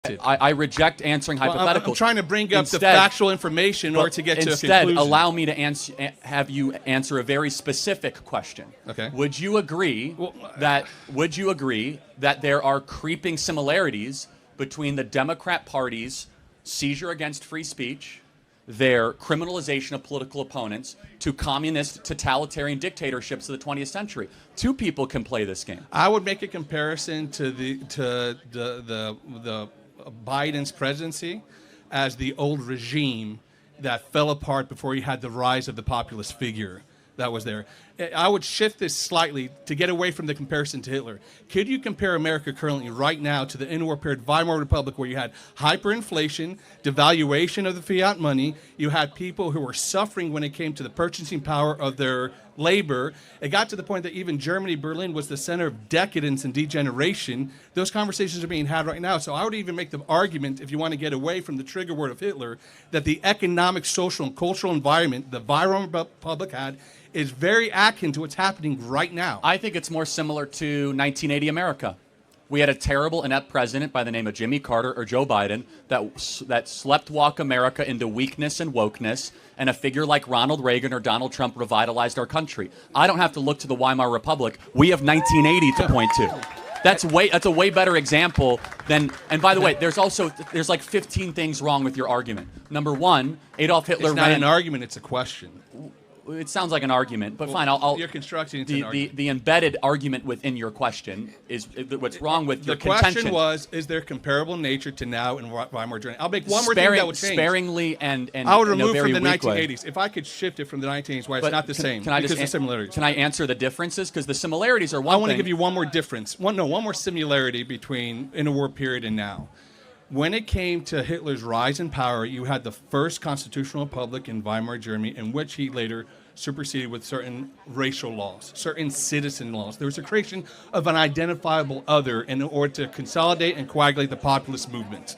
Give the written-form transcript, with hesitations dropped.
I reject answering hypotheticals. I'm trying to bring up the factual information in order to get to a conclusion. Instead, allow me to have you answer a very specific question. Okay. Would you agree that there are creeping similarities between the Democrat Party's seizure against free speech, their criminalization of political opponents, to communist totalitarian dictatorships of the 20th century? Two people can play this game. I would make a comparison to the Biden's presidency as the old regime that fell apart before you had the rise of the populist figure that was there. I would shift this slightly to get away from the comparison to Hitler. Could you compare America currently right now to the interwar period Weimar Republic, where you had hyperinflation, devaluation of the fiat money, you had people who were suffering when it came to the purchasing power of their labor? It got to the point that even Germany, Berlin, was the center of decadence and degeneration. Those conversations are being had right now. So I would even make the argument, if you want to get away from the trigger word of Hitler, that the economic, social, and cultural environment the Weimar Republic had is very akin to what's happening right now. I think it's more similar to 1980 America. We had a terrible, inept president by the name of Jimmy Carter or Joe Biden that slept-walk America into weakness and wokeness, and a figure like Ronald Reagan or Donald Trump revitalized our country. I don't have to look to the Weimar Republic. We have 1980 to point to. That's a way better example than. And by the way, there's like 15 things wrong with your argument. Number one, Adolf Hitler. It's not an argument; it's a question. It sounds like an argument, but fine. You're constructing an argument. The embedded argument within your question is what's wrong with your contention. The question was: is there comparable nature to now in Weimar Germany? I'll make one more thing that would change. Sparingly and I would remove from the 1980s. If I could shift it from the 1980s, why it's not the same? Because of similarities. Can I answer the differences? Because the similarities are one thing. I want to give you one more difference. One more similarity between interwar period and now. When it came to Hitler's rise in power, you had the first constitutional republic in Weimar Germany, in which he later superseded with certain racial laws, certain citizen laws. There was a creation of an identifiable other in order to consolidate and coagulate the populist movement.